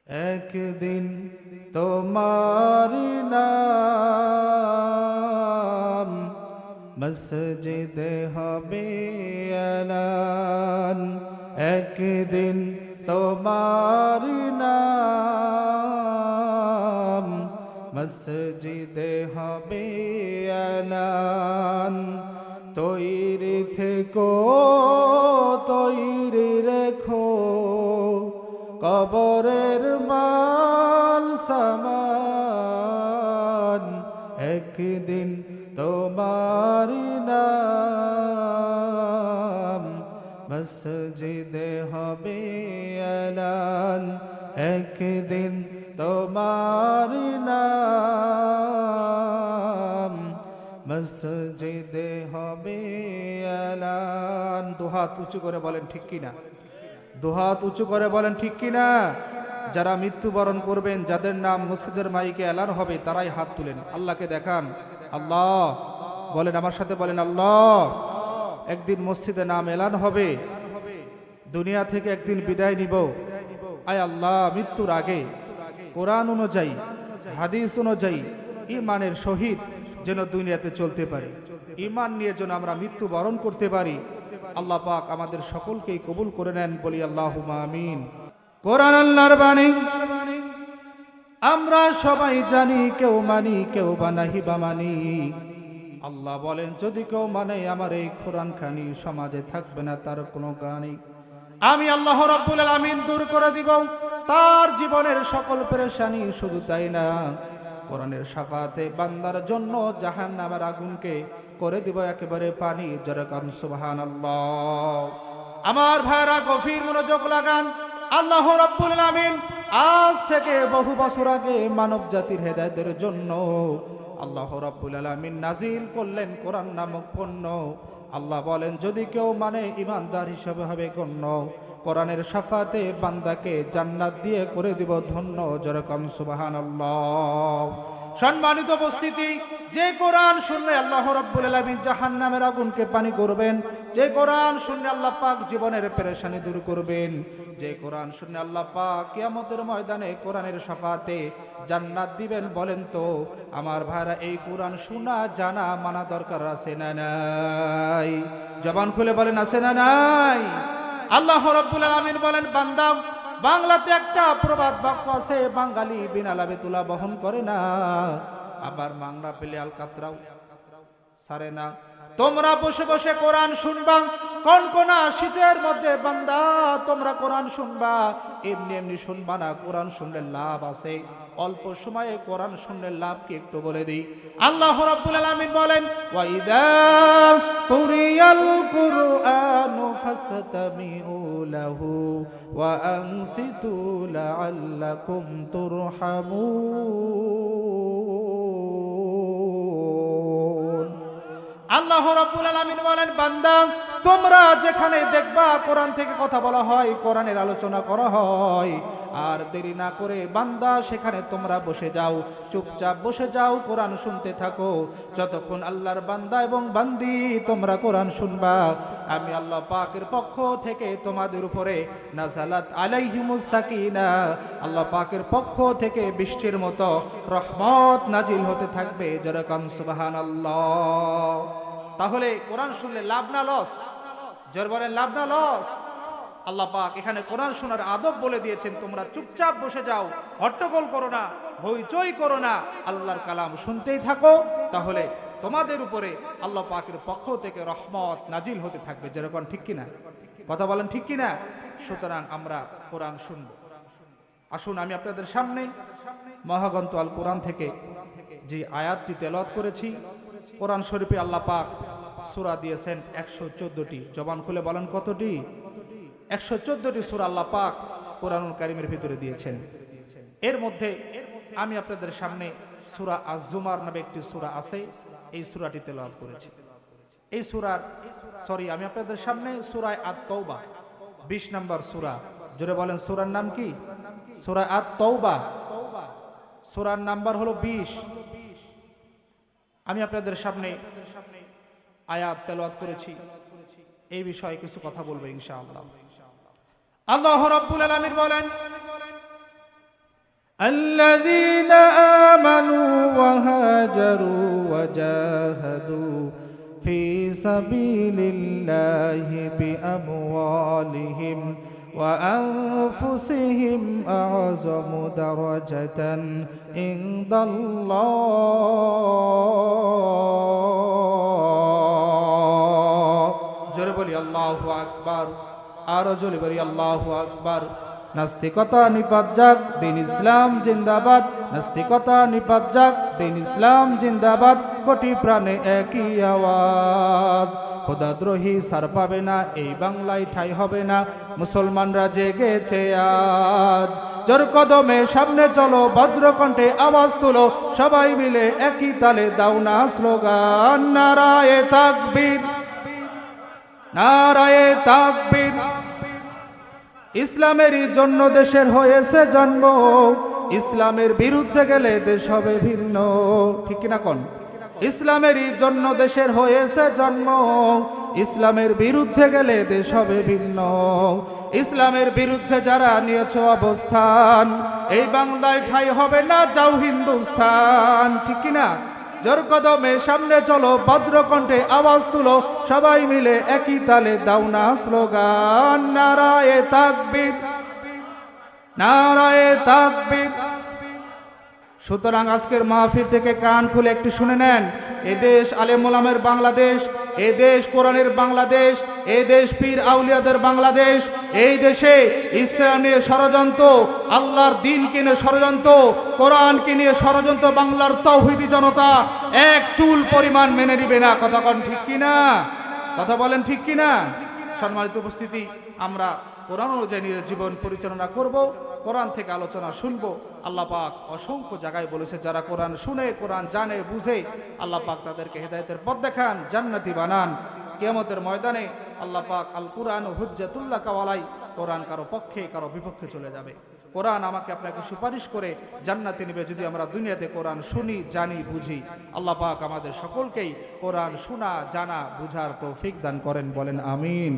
একদিন তোমার নাম মসজিদে হবে এলান। একদিন তোমার নাম মসজিদে হবে এলান। তৈরি থেকো, তৈরি রেখো কবরের মাল সামান। একদিন তোমার নাম মসজিদে হবে এলান। একদিন তোমার নাম মসজিদে হবে এলান। দুহাত উঁচু করে বলেন ঠিক কিনা? দুহাত উঁচু করে বলেন ঠিক কিনা? যারা মৃত্যুবরণ করবেন, যাদের নাম মসজিদের মাইকে এলান হবে, তারাই হাত তুলেন, আল্লাহকে দেখান। আল্লাহ বলেন, আমার সাথে বলেন, আল্লাহ একদিন মসজিদে নাম এলান হবে, দুনিয়া থেকে একদিন বিদায় নিব। আয় আল্লাহ, মৃত্যুর আগে কোরআন অনুযায়ী, হাদিস অনুযায়ী ঈমানের সহিত যেন দুনিয়াতে চলতে পারি, ঈমান নিয়ে যেন আমরা মৃত্যুবরণ করতে পারি। আল্লাহ পাক আমাদের সকলকেই কবুল করে নেন, বলি আল্লাহুম্মা আমিন। কোরআন আল্লাহর বাণী, আমরা সবাই জানি, কেউ মানি কেউ বানাহি বা মানি। আল্লাহ বলেন, যদি কেউ মানে আমার এই কোরআন খানি, সমাজে থাকবে না তার কোনো গানি। আমি আল্লাহ রাব্বুল আলামিন দূর করে দিব তার জীবনের সকল পেরেশানি। শুধু তাই না, কোরআনের শাফাতে বান্দার জন্য জাহান্নামের আগুনকে করে দিব একেবারে পানি। যেরকম সুবহানাল্লাহ। আমার ভাইরা গভীর মনোযোগ লাগান। আল্লাহ রাব্বুল আলামিন আজ থেকে বহু বছর আগে মানব জাতির হেদায়েতের জন্য আল্লাহ রাব্বুল আলামিন নাজিল করলেন কোরআন নামক পণ্য। আল্লাহ বলেন, যদি কেউ মানে ইমানদার হিসেবে হবে গণ্য। কোরআনের শাফাতে বান্দাকে জান্নাত দিয়ে করে দিব ধন্য। যেরকম সুবহানাল্লাহ। সম্মানিত উপস্থিতি, যে কোরআন শুনলে আল্লাহ রাব্বুল আলামিন জাহান্নামের আগুনকে পানি করবেন, যে কোরআন শুনলে আল্লাহ পাক জীবনের পেরেশানি দূর করবেন, যে কোরআন শুনলে আল্লাহ পাক কিয়ামতের ময়দানে কোরআনের শাফাতে জান্নাত দিবেন, বলেন তো আমার ভাইরা, এই কোরআন শোনা জানা মানা দরকার আছে না নাই? জবান খুলে বলেন, আছে না নাই? আল্লাহ রাব্বুল আলামিন বলেন, বান্দা, বাংলাতে একটা প্রবাদ বাক্য আছে, বাঙালি বিনা লাভে তুলা বহন করে না, আবার মাংনা পেলে আল কাতরাও সারে না। তোমরা বসে বসে কোরআন শুনবা, কনকনা শীতের মধ্যে বান্দা তোমরা কোরআন শুনবা, এমনি এমনি শুনবা না। কোরআন শুনলে লাভ আছে। অল্প সময়ে কোরআন শুনলে লাভ কি একটু বলে দিই। আল্লাহ রাব্বুল আলামিন বলেন, ওয়া ইযা কুরিয়াল কুরআনু ফাসতামিউ লাহু ওয়া আনসিতু লাআল্লাকুম তুরহামুন। আল্লাহ রাব্বুল আলামিন বলেন, বান্দা তোমরা যেখানে দেখবা কোরআন থেকে কথা বলা হয়, কোরআনের আলোচনা করা হয়, আর দেরি না করে বান্দা সেখানে তোমরা বসে যাও, চুপচাপ বসে যাও, কোরআন শুনতে থাকো। যতক্ষণ আল্লাহর বান্দা এবং বান্দি তোমরা কোরআন শুনবা, আমি আল্লাহ পাকের পক্ষ থেকে তোমাদের উপরে নাযালাত আলাইহিমুস সাকিনা, আল্লাহ পাকের পক্ষ থেকে বৃষ্টির মতো রহমত নাজিল হতে থাকবে। যেরকম সুবহানাল্লাহ। তাহলে কোরআন শুনলে লাভ না লস? জোর বলেন, লাভ না লস? আল্লাহ পাক এখানে কোরআন শোনার আদব বলে দিয়েছেন, তোমরা চুপচাপ বসে যাও, হট্টগোল করো না, হইচই করো না, আল্লাহর কালাম শুনতেই থাকো। তাহলে তোমাদের উপরে আল্লাহ পাকের পক্ষ থেকে রহমত নাজিল হতে থাকবে। যেরকম ঠিক কিনা? কথা বলেন ঠিক কিনা? সুতরাং আমরা কোরআন শুনবো। আসুন আমি আপনাদের সামনে মহাগ্রন্থ আল কোরআন থেকে যে আয়াতটি তেলাওয়াত করেছি, কোরআন শরীফে আল্লাহ পাক সূরা দিয়েছেন 114টি। জবান খুলে বলেন কতটি? 114টি সূরা আল্লাহ পাক কোরআনুল কারীমের ভিতরে দিয়েছেন। এর মধ্যে আমি আপনাদের সামনে সূরা আজ-জুমার নামে একটি সূরা আছে, এই সূরাটি তেলাওয়াত করেছি। এই সূরার আমি আপনাদের সামনে সূরা আত-তাওবা 20 নম্বর সূরা। জোরে বলেন, সূরার নাম কি? সূরা আত-তাওবা। সূরার নাম্বার হলো 20। আমি আপনাদের সামনে আয়াত তেলাওয়াত করেছি, এই বিষয়ে কিছু কথা বলবো ইনশাআল্লাহ। আল্লাহ রাব্বুল আলামিন বলেন, الذين آمنوا وهاجروا وجاهدوا في سبيل الله بأموالهم وأنفسهم أعظم درجة عند الله জোরে বলি আল্লাহু আকবার আরো জোরে বলি আল্লাহু আকবার নাস্তিকতা নিপাত যাক দিন ইসলাম জিন্দাবাদ নাস্তিকতা নিপাত যাক দিন ইসলাম জিন্দাবাদ কোটি প্রাণে একই আওয়াজ খোদাদ্রোহী সার পাবে না এই বাংলায় ঠাঁই হবে না মুসলমানরা জেগেছে আজ জোর কদমে সামনে চলো বজ্রকণ্ঠে আওয়াজ তুলো সবাই মিলে একই তালে দাও না স্লোগান নারায়ে তাকবীর নারায়ে তাকবীর ইসলামেরই জন্য দেশের হয়েছে জন্ম ইসলামের বিরুদ্ধে গেলে দেশ হবে ভিন্ন ঠিক কিনা কোন ইসলামেরই জন্য দেশের হয়েছে জন্ম ইসলামের বিরুদ্ধে গেলে দেশ হবে ভিন্ন ইসলামের বিরুদ্ধে যারা নিয়েছে অবস্থান এই বাংলায় ঠাঁই হবে না যাও হিন্দুস্তান ঠিক কিনা জোর কদমে সামনে চলো বজ্রকণ্ঠে আওয়াজ তুলো সবাই মিলে একই তালে দাও না স্লোগান নারায়ে তাকবীর নারায়ে তাকবীর সুতরাং আজকের মাহফিল থেকে কান খুলে একটু শুনে নেন এ দেশ আলেম ওলামার বাংলাদেশ এ দেশ কোরআনের বাংলাদেশ এ দেশ পীর আউলিয়াদের বাংলাদেশ এই দেশে ইসলাম নিয়ে ষড়যন্ত্র আল্লাহর দ্বীনকে নিয়ে ষড়যন্ত্র কোরআনকে নিয়ে ষড়যন্ত্র বাংলার তাওহীদি জনতা এক চুল পরিমাণ মেনে নিবে না কথা কোন ঠিক কিনা কথা বলেন ঠিক কিনা সম্মানিত উপস্থিতি আমরা কোরআন অনুযায়ী জীবন পরিচালনা করব কোরআন থেকে আলোচনা শুনবো আল্লাহ পাক অসংখ্য জায়গায় বলেছে যারা কোরআন শুনে কোরআন জানে বুঝে আল্লাহ পাক তাদেরকে হেদায়েতের পথ দেখান জান্নাতি বানান কিয়ামতের ময়দানে আল্লাহ পাক আল কুরআন হুজ্জাতুল্লাহ কাওয়ালাই কোরআন কারো পক্ষে কারো বিপক্ষে চলে যাবে কোরআন আমাকে আপনাকে সুপারিশ করে জান্নাতে নেবে যদি আমরা দুনিয়াতে কোরআন শুনি জানি বুঝি আল্লাহ পাক আমাদের সকলকেই কোরআন শোনা জানা বুঝার তৌফিক দান করেন বলেন আমিন।